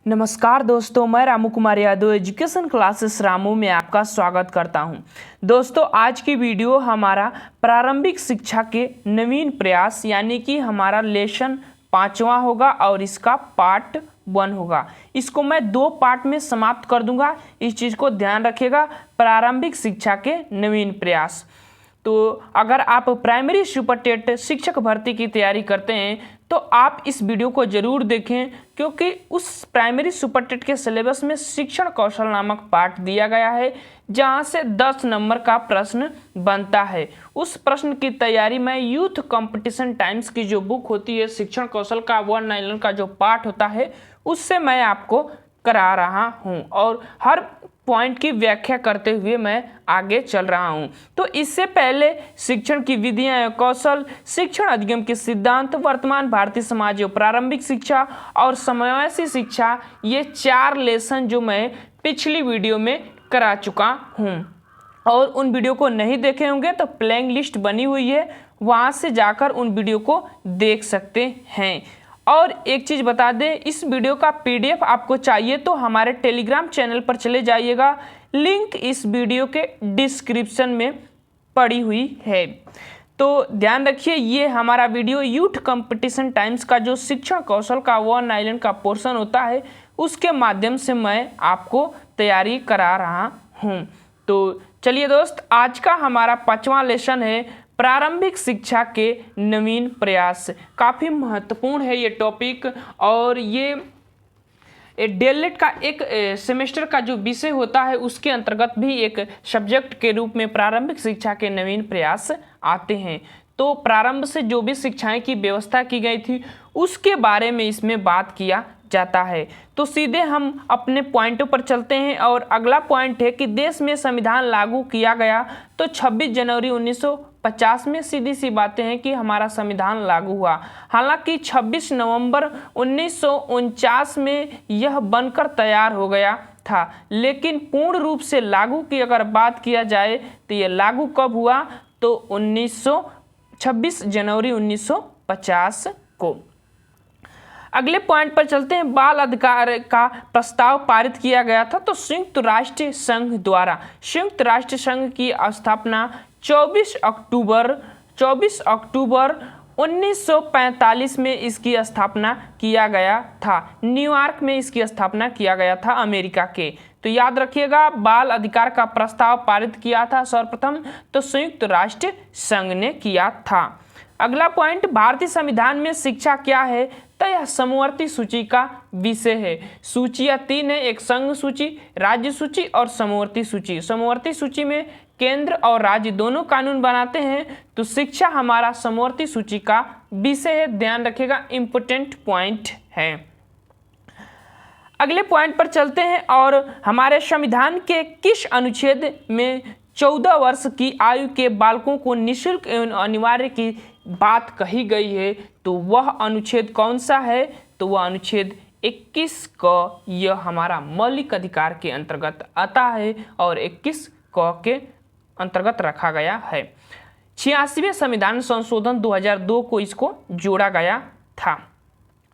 नमस्कार दोस्तों, मैं रामू कुमार यादव एजुकेशन क्लासेस रामू में आपका स्वागत करता हूं। दोस्तों, आज की वीडियो हमारा प्रारंभिक शिक्षा के नवीन प्रयास यानी कि हमारा लेसन 5वां होगा और इसका पार्ट 1 होगा। इसको मैं 2 पार्ट में समाप्त कर दूंगा। इस चीज़ को ध्यान रखिएगा, प्रारंभिक शिक्षा के नवीन प्रयास। तो अगर आप प्राइमरी सुपर टेट शिक्षक भर्ती की तैयारी करते हैं तो आप इस वीडियो को जरूर देखें, क्योंकि उस प्राइमरी सुपर टेट के सिलेबस में शिक्षण कौशल नामक पार्ट दिया गया है, जहां से 10 नंबर का प्रश्न बनता है। उस प्रश्न की तैयारी में यूथ कंपटीशन टाइम्स की जो बुक होती है, शिक्षण कौशल का 1 नाइलर का जो पार्ट होता है, उससे मैं आपको करा रहा हूं और हर पॉइंट की व्याख्या करते हुए मैं आगे चल रहा हूं। तो इससे पहले शिक्षण की विधियां एवं कौशल, शिक्षण अधिगम के सिद्धांत, वर्तमान भारतीय समाज एवं प्रारंभिक शिक्षा और समवयसी शिक्षा, ये 4 लेसन जो मैं पिछली वीडियो में करा चुका हूं। और उन वीडियो को नहीं देखे होंगे तो प्लेइंग लिस्ट बनी हुई है, वहां से जाकर उन वीडियो को देख सकते हैं। और एक चीज़ बता दें, इस वीडियो का PDF आपको चाहिए तो हमारे टेलीग्राम चैनल पर चले जाइएगा, लिंक इस वीडियो के डिस्क्रिप्शन में पड़ी हुई है। तो ध्यान रखिए, ये हमारा वीडियो यूथ कंपटीशन टाइम्स का जो शिक्षण कौशल का 1 नाइलर का पोर्शन होता है, उसके माध्यम से मैं आपको तैयारी करा रहा हूँ। तो चलिए दोस्त, आज का हमारा 5वां लेसन है प्रारंभिक शिक्षा के नवीन प्रयास। काफ़ी महत्वपूर्ण है ये टॉपिक, और ये डीएलएड का एक सेमेस्टर का जो विषय होता है उसके अंतर्गत भी एक सब्जेक्ट के रूप में प्रारंभिक शिक्षा के नवीन प्रयास आते हैं। तो प्रारंभ से जो भी शिक्षाएं की व्यवस्था की गई थी उसके बारे में इसमें बात किया जाता है। तो सीधे हम अपने पॉइंटों पर चलते हैं, और अगला पॉइंट है कि देश में संविधान लागू किया गया तो 26 जनवरी 1950 में। सीधी सी बातें हैं कि हमारा संविधान लागू हुआ। हालांकि 26 नवंबर 1949 में यह बनकर तैयार हो गया था, लेकिन पूर्ण रूप से लागू की अगर बात किया जाए तो यह लागू कब हुआ, तो 26 जनवरी 1950 को। अगले पॉइंट पर चलते हैं। बाल अधिकार का प्रस्ताव पारित किया गया था तो संयुक्त राष्ट्र संघ द्वारा। संयुक्त राष्ट्र संघ की स्थापना 24 अक्टूबर 1945 में इसकी स्थापना किया गया था। न्यूयॉर्क में इसकी स्थापना किया गया था, अमेरिका के। तो याद रखिएगा, बाल अधिकार का प्रस्ताव पारित किया था सर्वप्रथम तो संयुक्त राष्ट्र संघ ने किया था। अगला पॉइंट, भारतीय संविधान में शिक्षा क्या है, तो यह समवर्ती सूची का विषय है। सूचियाँ 3 है, एक संघ सूची, राज्य सूची और समवर्ती सूची। समवर्ती सूची में केंद्र और राज्य दोनों कानून बनाते हैं, तो शिक्षा हमारा समवर्ती सूची का विषय है। ध्यान रखिएगा, इंपॉर्टेंट पॉइंट है। अगले पॉइंट पर चलते हैं, और हमारे संविधान के किस अनुच्छेद में 14 वर्ष की आयु के बालकों को निःशुल्क एवं अनिवार्य की बात कही गई है, तो वह अनुच्छेद कौन सा है, तो वह अनुच्छेद 21 का यह हमारा मौलिक अधिकार के अंतर्गत आता है और 21 क के अंतर्गत रखा गया है। 86वें संविधान संशोधन 2002 को इसको जोड़ा गया था।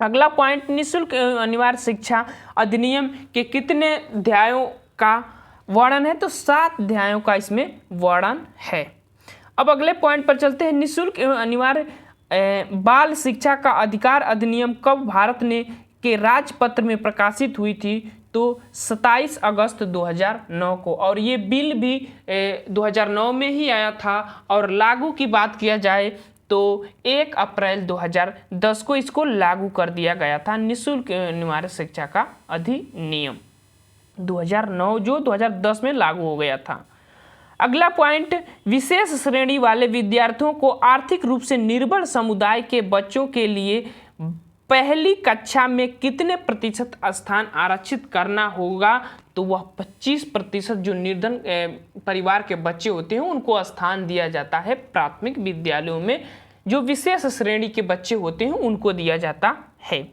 अगला पॉइंट, निःशुल्क एवं अनिवार्य शिक्षा अधिनियम के कितने अध्यायों का वर्णन है, तो 7 अध्यायों का इसमें वर्णन है। अब अगले पॉइंट पर चलते हैं। निःशुल्क एवं अनिवार्य बाल शिक्षा का अधिकार अधिनियम कब भारत के राजपत्र में प्रकाशित हुई थी, तो 27 अगस्त 2009 को। और ये बिल भी 2009 में ही आया था, और लागू की बात किया जाए तो 1 अप्रैल 2010 को इसको लागू कर दिया गया था। निःशुल्क एवं अनिवार्य शिक्षा का अधिनियम 2009 जो 2010 में लागू हो गया था। अगला पॉइंट, विशेष श्रेणी वाले विद्यार्थियों को आर्थिक रूप से निर्बल समुदाय के बच्चों के लिए पहली कक्षा में कितने प्रतिशत स्थान आरक्षित करना होगा, तो वह 25% जो निर्धन परिवार के बच्चे होते हैं उनको स्थान दिया जाता है प्राथमिक विद्यालयों में। जो विशेष श्रेणी के बच्चे होते हैं उनको दिया जाता है।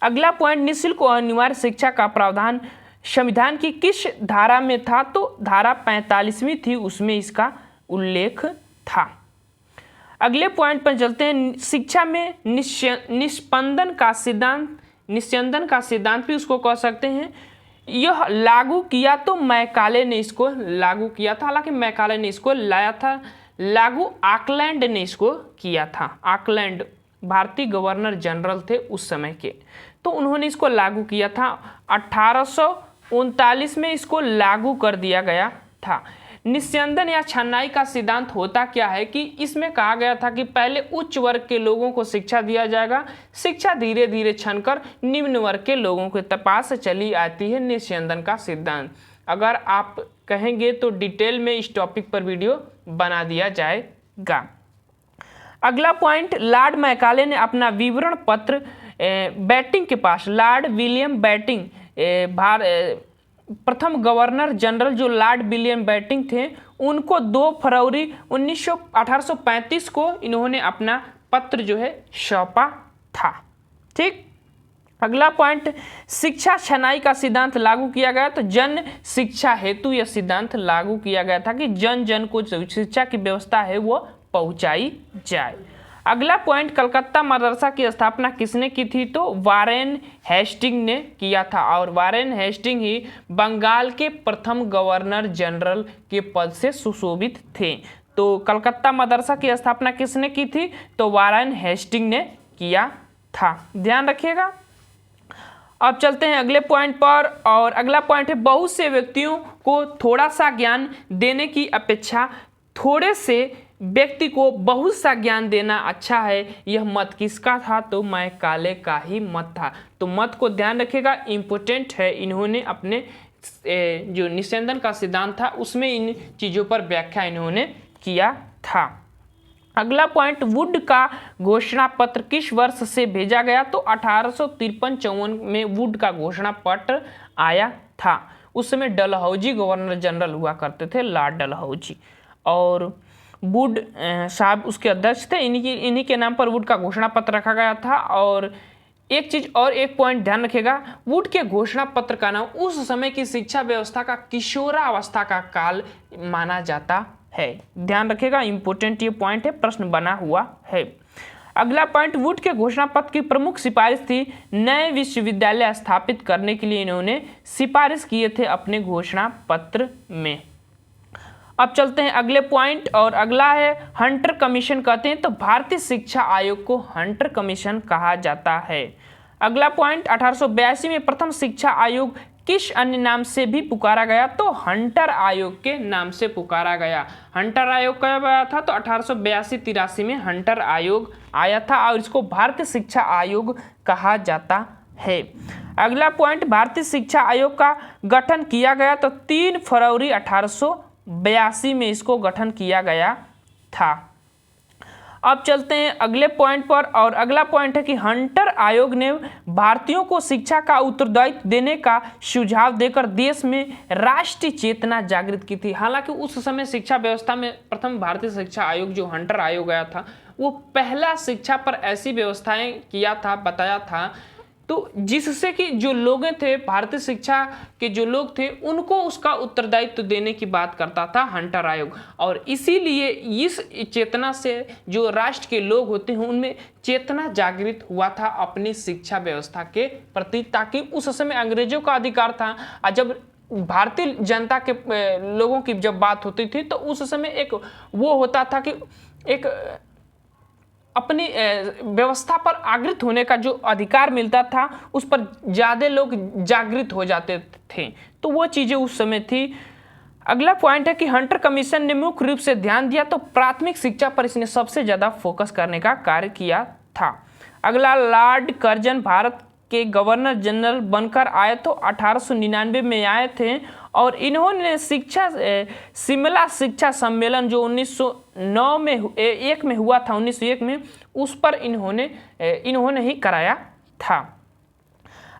अगला पॉइंट, निःशुल्क और अनिवार्य शिक्षा का प्रावधान संविधान की किस धारा में था, तो धारा 45वीं थी, उसमें इसका उल्लेख था। अगले पॉइंट पर चलते हैं। शिक्षा में निस्पंदन का सिद्धांत निस्यंदन का सिद्धांत भी उसको कह सकते हैं। यह लागू किया तो मैकाले ने इसको लागू किया था, हालांकि मैकाले ने इसको लाया था, लागू ऑकलैंड ने इसको किया था। ऑकलैंड भारतीय गवर्नर जनरल थे उस समय के, तो उन्होंने इसको लागू किया था। 1839 में इसको लागू कर दिया गया था। निस्यंदन या छनाई का सिद्धांत होता क्या है कि इसमें कहा गया था कि पहले उच्च वर्ग के लोगों को शिक्षा दिया जाएगा, शिक्षा धीरे धीरे छनकर निम्न वर्ग के लोगों के पास चली आती है, निस्यंदन का सिद्धांत। अगर आप कहेंगे तो डिटेल में इस टॉपिक पर वीडियो बना दिया जाएगा। अगला पॉइंट, लॉर्ड मैकाले ने अपना विवरण पत्र बैटिंग के पास, लॉर्ड विलियम बैटिंग प्रथम गवर्नर जनरल जो लॉर्ड विलियम बैटिंग थे, उनको 2 फरवरी 1835 को इन्होंने अपना पत्र जो है सौंपा था। ठीक। अगला पॉइंट, शिक्षा छनाई का सिद्धांत लागू किया गया, तो जन शिक्षा हेतु यह सिद्धांत लागू किया गया था कि जन जन को शिक्षा की व्यवस्था है वो पहुंचाई जाए। अगला पॉइंट, कलकत्ता मदरसा की स्थापना किसने की थी, तो वारेन हेस्टिंग ने किया था, और वारेन हेस्टिंग ही बंगाल के प्रथम गवर्नर जनरल के पद से सुशोभित थे। तो कलकत्ता मदरसा की स्थापना किसने की थी, तो वारेन हेस्टिंग ने किया था, ध्यान रखिएगा। अब चलते हैं अगले पॉइंट पर, और अगला पॉइंट है, बहुत से व्यक्तियों को थोड़ा सा ज्ञान देने की अपेक्षा थोड़े से व्यक्ति को बहुत सा ज्ञान देना अच्छा है। यह मत किसका था, तो मैकाले का ही मत था। तो मत को ध्यान रखिएगा, इम्पोर्टेंट है। इन्होंने अपने जो निस्यंदन का सिद्धांत था उसमें इन चीज़ों पर व्याख्या इन्होंने किया था। अगला पॉइंट, वुड का घोषणा पत्र किस वर्ष से भेजा गया, तो 1853-54 में वुड का घोषणा पत्र आया था। उस समय डलहौजी गवर्नर जनरल हुआ करते थे, लॉर्ड डलहौजी, और वुड साहब उसके अध्यक्ष थे। इन्हीं के नाम पर वुड का घोषणा पत्र रखा गया था। और एक चीज और एक पॉइंट ध्यान रखिएगा, वुड के घोषणा पत्र का नाम उस समय की शिक्षा व्यवस्था का किशोरावस्था का काल माना जाता है, ध्यान रखिएगा, इंपॉर्टेंट ये पॉइंट है, प्रश्न बना हुआ है। अगला पॉइंट, वुड के घोषणा पत्र की प्रमुख सिफारिश थी नए विश्वविद्यालय स्थापित करने के लिए इन्होंने सिफारिश किए थे अपने घोषणा पत्र में। अब चलते हैं अगले पॉइंट, और अगला है हंटर कमीशन कहते हैं, तो भारतीय शिक्षा आयोग को हंटर कमीशन कहा जाता है। अगला पॉइंट, 1882 में प्रथम शिक्षा आयोग किस अन्य नाम से भी पुकारा गया, तो हंटर आयोग के नाम से पुकारा गया। हंटर आयोग कब आया था, तो 1882-83 में हंटर आयोग आया था, और इसको भारतीय शिक्षा आयोग कहा जाता है। अगला पॉइंट, भारतीय शिक्षा आयोग का गठन किया गया, तो 3 फरवरी 1882 में इसको गठन किया गया था। अब चलते हैं अगले पॉइंट पर, और अगला पॉइंट है कि हंटर आयोग ने भारतीयों को शिक्षा का उत्तरदायित्व देने का सुझाव देकर देश में राष्ट्रीय चेतना जागृत की थी। हालांकि उस समय शिक्षा व्यवस्था में प्रथम भारतीय शिक्षा आयोग जो हंटर आयोग आया था, वो पहला शिक्षा पर ऐसी व्यवस्थाएं किया था, बताया था, तो जिससे कि जो लोग थे, भारतीय शिक्षा के जो लोग थे, उनको उसका उत्तरदायित्व देने की बात करता था हंटर आयोग। और इसीलिए इस चेतना से जो राष्ट्र के लोग होते हैं उनमें चेतना जागृत हुआ था अपनी शिक्षा व्यवस्था के प्रति, ताकि उस समय अंग्रेजों का अधिकार था, और जब भारतीय जनता के लोगों की जब बात होती थी तो उस समय एक वो होता था कि एक अपनी व्यवस्था पर आगृत होने का जो अधिकार मिलता था, उस पर ज़्यादा लोग जागृत हो जाते थे, तो वो चीज़ें उस समय थी। अगला पॉइंट है कि हंटर कमीशन ने मुख्य रूप से ध्यान दिया, तो प्राथमिक शिक्षा पर इसने सबसे ज़्यादा फोकस करने का कार्य किया था। अगला, लॉर्ड कर्जन भारत के गवर्नर जनरल बनकर आए, तो 1899 में आए थे, और इन्होंने शिमला शिक्षा सम्मेलन जो 1909 में 1 में हुआ था, 1901 में, उस पर इन्होंने ही कराया था।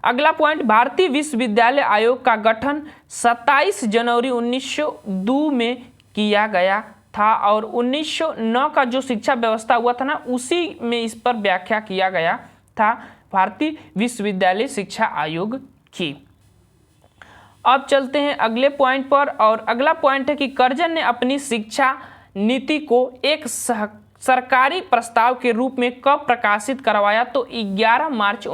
अगला पॉइंट, भारतीय विश्वविद्यालय आयोग का गठन 27 जनवरी 1902 में किया गया था, और 1909 का जो शिक्षा व्यवस्था हुआ था ना, उसी में इस पर व्याख्या किया गया था भारतीय विश्वविद्यालय शिक्षा आयोग की। अब चलते हैं अगले पॉइंट पर, और अगला पॉइंट है कि कर्जन ने अपनी शिक्षा नीति को एक सरकारी प्रस्ताव के रूप में कब प्रकाशित करवाया, तो 11 मार्च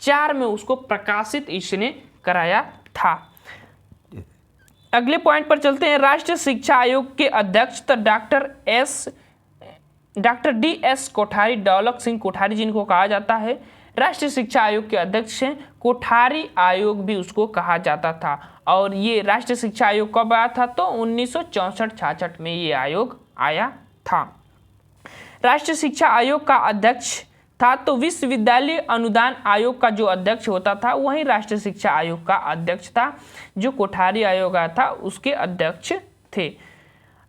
2004 में उसको प्रकाशित इसने कराया था। अगले पॉइंट पर चलते हैं। राष्ट्रीय शिक्षा आयोग के अध्यक्ष डॉक्टर DS कोठारी, दौलत सिंह कोठारी जिनको कहा जाता है, राष्ट्रीय शिक्षा आयोग के अध्यक्ष हैं। कोठारी आयोग भी उसको कहा जाता था। और ये राष्ट्रीय शिक्षा आयोग कब आया था? तो 1964-66 में ये आयोग आया था। राष्ट्रीय शिक्षा आयोग का अध्यक्ष था तो विश्वविद्यालय अनुदान आयोग का जो अध्यक्ष होता था वही राष्ट्रीय शिक्षा आयोग का अध्यक्ष था। जो कोठारी आयोग आया था उसके अध्यक्ष थे।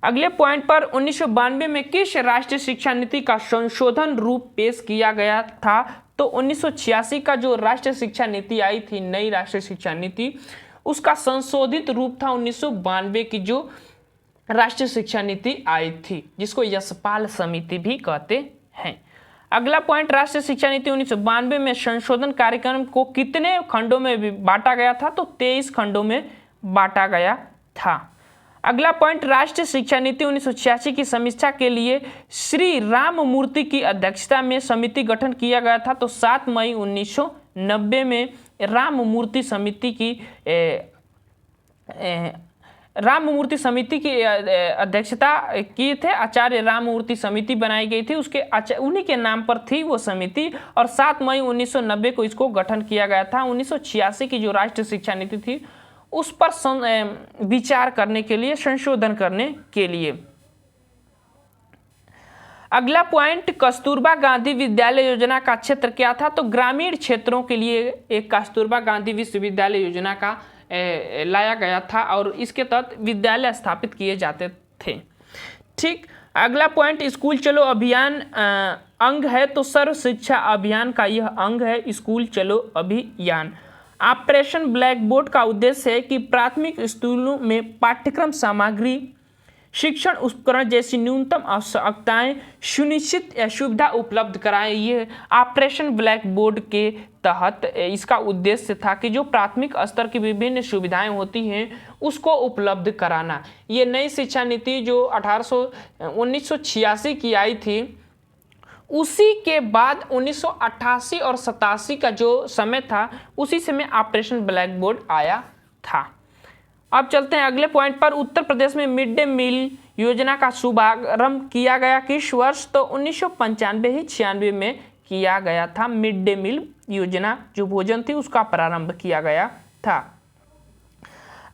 अगले पॉइंट पर 1992 में किस राष्ट्रीय शिक्षा नीति का संशोधन रूप पेश किया गया था? तो 1986 का जो राष्ट्रीय शिक्षा नीति आई थी, नई राष्ट्रीय शिक्षा नीति, उसका संशोधित रूप था 1992 की जो राष्ट्रीय शिक्षा नीति आई थी, जिसको यशपाल समिति भी कहते हैं। अगला पॉइंट, राष्ट्रीय शिक्षा नीति 1992 में संशोधन कार्यक्रम को कितने खंडों में बांटा गया था? तो 23 खंडों में बांटा गया था। अगला पॉइंट, राष्ट्रीय शिक्षा नीति 1986 की समीक्षा के लिए श्री राममूर्ति की अध्यक्षता में समिति गठन किया गया था। तो 7 मई 1990 में राममूर्ति समिति की अध्यक्षता की थे। आचार्य राममूर्ति समिति बनाई गई थी, उन्हीं के नाम पर थी वो समिति। और 7 मई 1990 को इसको गठन किया गया था। 1986 की जो राष्ट्रीय शिक्षा नीति थी उस पर विचार करने के लिए, संशोधन करने के लिए। अगला पॉइंट, कस्तूरबा गांधी विद्यालय योजना का क्षेत्र क्या था? तो ग्रामीण क्षेत्रों के लिए एक कस्तूरबा गांधी विश्वविद्यालय योजना का लाया गया था और इसके तहत विद्यालय स्थापित किए जाते थे। ठीक। अगला पॉइंट, स्कूल चलो अभियान अंग है तो सर्व शिक्षा अभियान का यह अंग है स्कूल चलो अभियान। ऑपरेशन ब्लैक बोर्ड का उद्देश्य है कि प्राथमिक स्कूलों में पाठ्यक्रम सामग्री, शिक्षण उपकरण जैसी न्यूनतम आवश्यकताएं सुनिश्चित या सुविधा उपलब्ध कराएं। ये ऑपरेशन ब्लैक बोर्ड के तहत इसका उद्देश्य था कि जो प्राथमिक स्तर की विभिन्न सुविधाएं होती हैं उसको उपलब्ध कराना। ये नई शिक्षा नीति जो 1986 की आई थी, उसी के बाद 1988 और 87 का जो समय था उसी समय ऑपरेशन ब्लैक बोर्ड आया था। अब चलते हैं अगले पॉइंट पर। उत्तर प्रदेश में मिड डे मील योजना का शुभारंभ किया गया किस वर्ष? तो 1995-96 में किया गया था। मिड डे मील योजना जो भोजन थी उसका प्रारंभ किया गया था।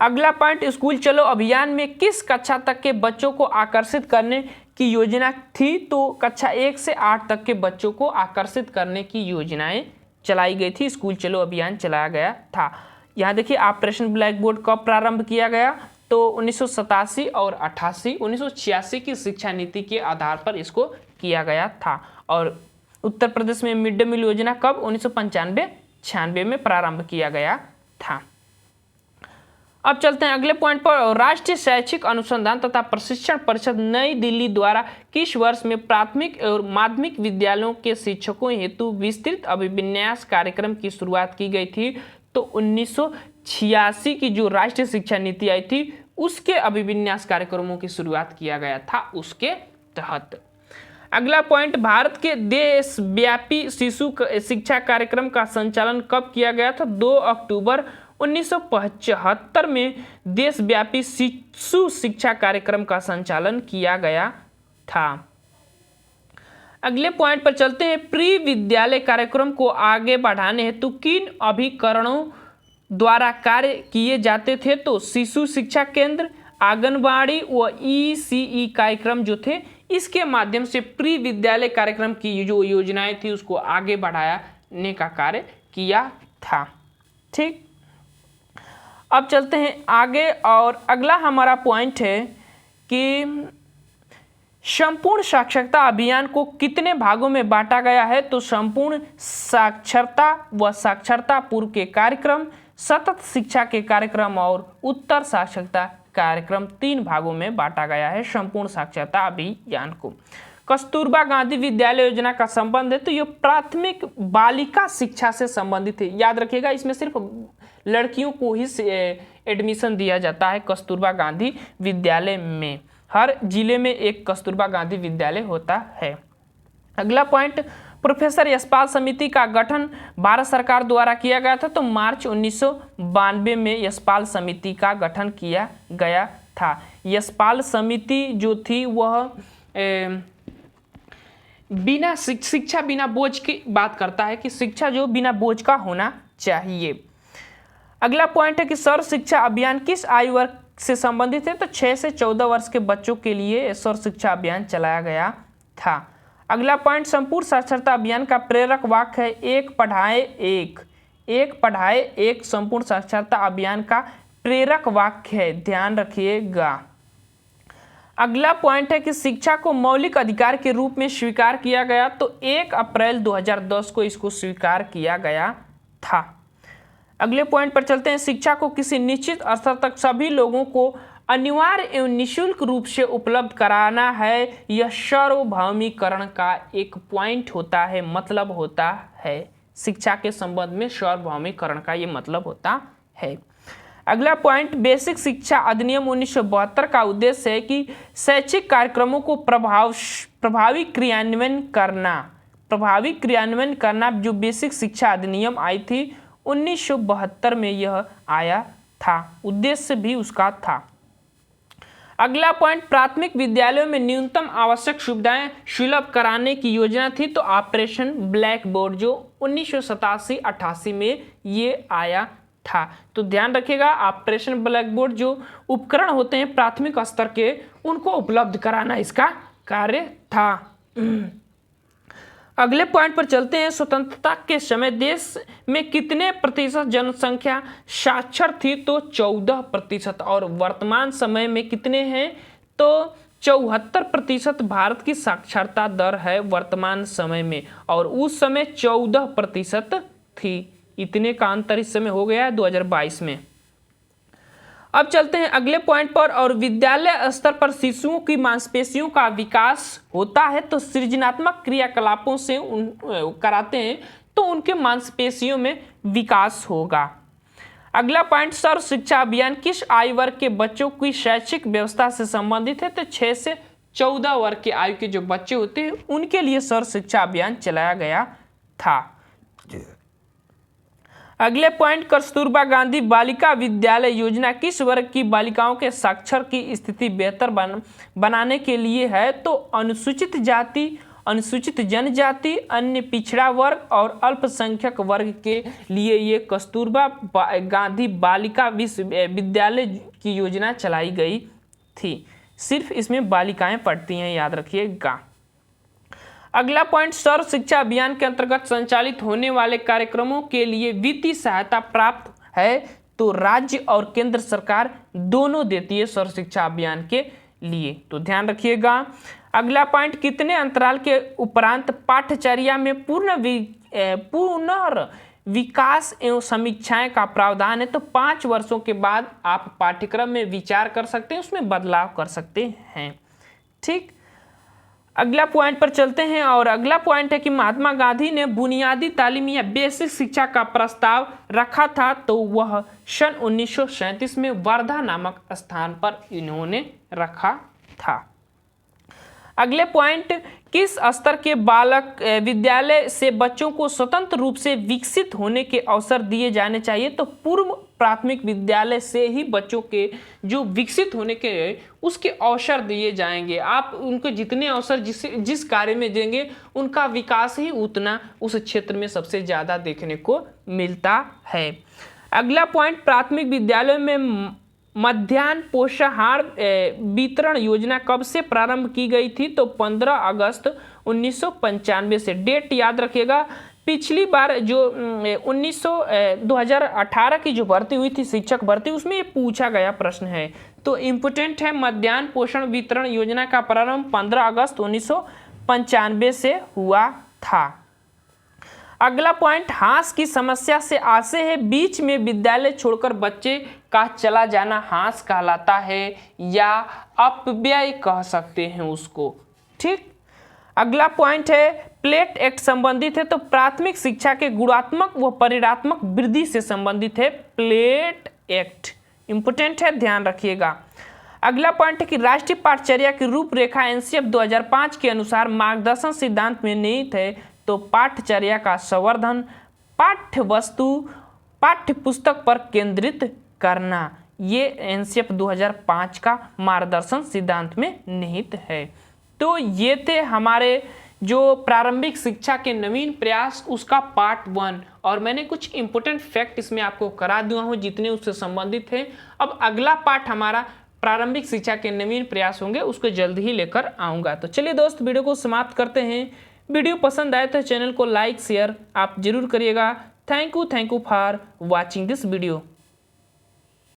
अगला पॉइंट, स्कूल चलो अभियान में किस कक्षा तक के बच्चों को आकर्षित करने की योजना थी? तो कक्षा 1 से 8 तक के बच्चों को आकर्षित करने की योजनाएं चलाई गई थी। स्कूल चलो अभियान चलाया गया था। यहाँ देखिए ऑपरेशन ब्लैक बोर्ड कब प्रारंभ किया गया? तो 1987 और 88, 1986 की शिक्षा नीति के आधार पर इसको किया गया था। और उत्तर प्रदेश में मिड डे मील योजना कब? 1995-96 में प्रारंभ किया गया था। अब चलते हैं अगले पॉइंट पर। राष्ट्रीय शैक्षिक अनुसंधान तथा प्रशिक्षण परिषद नई दिल्ली द्वारा किस वर्ष में प्राथमिक और माध्यमिक विद्यालयों के शिक्षकों हेतु विस्तृत अभिविन्यास कार्यक्रम की शुरुआत की गई थी? तो 1986 की जो राष्ट्रीय शिक्षा नीति आई थी उसके अभिविन्यास कार्यक्रमों की शुरुआत किया गया था उसके तहत। अगला पॉइंट, भारत के देशव्यापी शिशु शिक्षा कार्यक्रम का संचालन कब किया गया था? 2 अक्टूबर 1975 में देशव्यापी शिशु शिक्षा कार्यक्रम का संचालन किया गया था। अगले पॉइंट पर चलते हैं। प्री विद्यालय कार्यक्रम को आगे बढ़ाने हेतु किन अभिकरणों द्वारा कार्य किए जाते थे? तो शिशु शिक्षा केंद्र, आंगनबाड़ी व ECE कार्यक्रम जो थे इसके माध्यम से प्री विद्यालय कार्यक्रम की जो योजनाएं थी उसको आगे बढ़ाने का कार्य किया था। ठीक। अब चलते हैं आगे और अगला हमारा पॉइंट है कि संपूर्ण साक्षरता अभियान को कितने भागों में बांटा गया है? तो संपूर्ण साक्षरता व साक्षरता पूर्व के कार्यक्रम, सतत शिक्षा के कार्यक्रम और उत्तर साक्षरता कार्यक्रम 3 भागों में बांटा गया है संपूर्ण साक्षरता अभियान को। कस्तूरबा गांधी विद्यालय योजना का संबंध है तो ये प्राथमिक बालिका शिक्षा से संबंधित है। याद रखिएगा इसमें सिर्फ लड़कियों को ही एडमिशन दिया जाता है कस्तूरबा गांधी विद्यालय में। हर जिले में एक कस्तूरबा गांधी विद्यालय होता है। अगला पॉइंट, प्रोफेसर यशपाल समिति का गठन भारत सरकार द्वारा किया गया था? तो मार्च 1992 में यशपाल समिति का गठन किया गया था। यशपाल समिति जो थी वह बिना शिक्षा बिना बोझ की बात करता है कि शिक्षा जो बिना बोझ का होना चाहिए। अगला पॉइंट है कि सर्व शिक्षा अभियान किस आयु वर्ग से संबंधित है? तो 6 से 14 वर्ष के बच्चों के लिए सर्व शिक्षा अभियान चलाया गया था। अगला पॉइंट, संपूर्ण साक्षरता अभियान का प्रेरक वाक्य है एक पढ़ाए एक। एक पढ़ाए एक संपूर्ण साक्षरता अभियान का प्रेरक वाक्य है, ध्यान रखिएगा। अगला पॉइंट है कि शिक्षा को मौलिक अधिकार के रूप में स्वीकार किया गया, तो 1 अप्रैल 2010 को इसको स्वीकार किया गया था। अगले पॉइंट पर चलते हैं, शिक्षा को किसी निश्चित स्तर तक सभी लोगों को अनिवार्य एवं निःशुल्क रूप से उपलब्ध कराना है। यह सार्वभौमिकरण का एक पॉइंट होता है, मतलब होता है शिक्षा के संबंध में सार्वभौमिकरण का ये मतलब होता है। अगला पॉइंट, बेसिक शिक्षा अधिनियम 1972 का उद्देश्य है कि शैक्षिक कार्यक्रमों को प्रभावी क्रियान्वयन करना। जो बेसिक शिक्षा अधिनियम आई थी 1972 में यह आया था, उद्देश्य भी उसका था। अगला पॉइंट, प्राथमिक विद्यालयों में न्यूनतम आवश्यक सुविधाएं सुलभ कराने की योजना थी, तो ऑपरेशन ब्लैक बोर्ड जो 1987-88 में ये आया था। तो ध्यान रखिएगा, ऑपरेशन ब्लैक बोर्ड जो उपकरण होते हैं प्राथमिक स्तर के उनको उपलब्ध कराना इसका कार्य था। अगले पॉइंट पर चलते हैं, स्वतंत्रता के समय देश में कितने प्रतिशत जनसंख्या साक्षर थी? तो 14%। और वर्तमान समय में कितने हैं? तो 74% भारत की साक्षरता दर है वर्तमान समय में, और उस समय 14% थी। इतने का अंतर इस समय हो गया है 2022 में। अब चलते हैं अगले पॉइंट पर, और विद्यालय स्तर पर शिशुओं की मांसपेशियों का विकास होता है, तो सृजनात्मक क्रियाकलापों से कराते हैं तो उनके मांसपेशियों में विकास होगा। अगला पॉइंट, सर्व शिक्षा अभियान किस आयु वर्ग के बच्चों की शैक्षिक व्यवस्था से संबंधित है? तो 6 से 14 वर्ग के आयु के जो बच्चे होते हैं उनके लिए सर्व शिक्षा अभियान चलाया गया था। अगले पॉइंट, कस्तूरबा गांधी बालिका विद्यालय योजना किस वर्ग की बालिकाओं के साक्षर की स्थिति बेहतर बनाने के लिए है? तो अनुसूचित जाति, अनुसूचित जनजाति, अन्य पिछड़ा वर्ग और अल्पसंख्यक वर्ग के लिए ये कस्तूरबा गांधी बालिका विद्यालय की योजना चलाई गई थी। सिर्फ इसमें बालिकाएं पढ़ती हैं, याद रखिएगा। अगला पॉइंट, सर्व शिक्षा अभियान के अंतर्गत संचालित होने वाले कार्यक्रमों के लिए वित्तीय सहायता प्राप्त है, तो राज्य और केंद्र सरकार दोनों देती है सर्व शिक्षा अभियान के लिए, तो ध्यान रखिएगा। अगला पॉइंट, कितने अंतराल के उपरांत पाठ्यचर्या में पुनर्विकास एवं समीक्षाएं का प्रावधान है? तो 5 वर्षों के बाद आप पाठ्यक्रम में विचार कर सकते हैं, उसमें बदलाव कर सकते हैं। ठीक, अगला पॉइंट पर चलते हैं, और अगला पॉइंट है कि महात्मा गांधी ने बुनियादी तालीम या बेसिक शिक्षा का प्रस्ताव रखा था, तो वह सन 1937 में वर्धा नामक स्थान पर इन्होंने रखा था। अगले पॉइंट, किस स्तर के बालक विद्यालय से बच्चों को स्वतंत्र रूप से विकसित होने के अवसर दिए जाने चाहिए? तो पूर्व प्राथमिक विद्यालय से ही बच्चों के जो विकसित होने के उसके अवसर दिए जाएंगे। आप उनको जितने अवसर जिस कार्य में देंगे उनका विकास ही उतना उस क्षेत्र में सबसे ज़्यादा देखने को मिलता है। अगला पॉइंट, प्राथमिक विद्यालय में मध्याह्न पोषाहार वितरण योजना कब से प्रारंभ की गई थी? तो 15 अगस्त 1995 से। डेट याद रखिएगा। पिछली बार जो 2018 की जो भर्ती हुई थी शिक्षक भर्ती, उसमें ये पूछा गया प्रश्न है, तो इम्पोर्टेंट है। मध्याह्न पोषण वितरण योजना का प्रारंभ 15 अगस्त 1995 से हुआ था। अगला पॉइंट, हाँस की समस्या से आसे है बीच में विद्यालय छोड़कर बच्चे का चला जाना हाँस कहलाता है या अपव्यय कह सकते हैं उसको। ठीक, अगला पॉइंट है प्लेट एक्ट संबंधित है, तो प्राथमिक शिक्षा के गुणात्मक व परिणात्मक वृद्धि से संबंधित है प्लेट एक्ट, इंपोर्टेंट है, ध्यान रखिएगा। अगला पॉइंट है कि राष्ट्रीय पाठचर्या की रूपरेखा एनसीएफ 2005 के अनुसार मार्गदर्शन सिद्धांत में निहित है, तो पाठ्यचर्या का संवर्धन, पाठ्य वस्तु, पाठ्य पुस्तक पर केंद्रित करना, ये एनसीएफ 2005 का मार्गदर्शन सिद्धांत में निहित है। तो ये थे हमारे जो प्रारंभिक शिक्षा के नवीन प्रयास उसका पार्ट 1, और मैंने कुछ इंपॉर्टेंट फैक्ट इसमें आपको करा दिया हूँ जितने उससे संबंधित थे। अब अगला पार्ट हमारा प्रारंभिक शिक्षा के नवीन प्रयास होंगे, उसको जल्द ही लेकर आऊँगा। तो चलिए दोस्त, वीडियो को समाप्त करते हैं। वीडियो पसंद आए तो चैनल को लाइक शेयर आप जरूर करिएगा। Thank you for watching this video.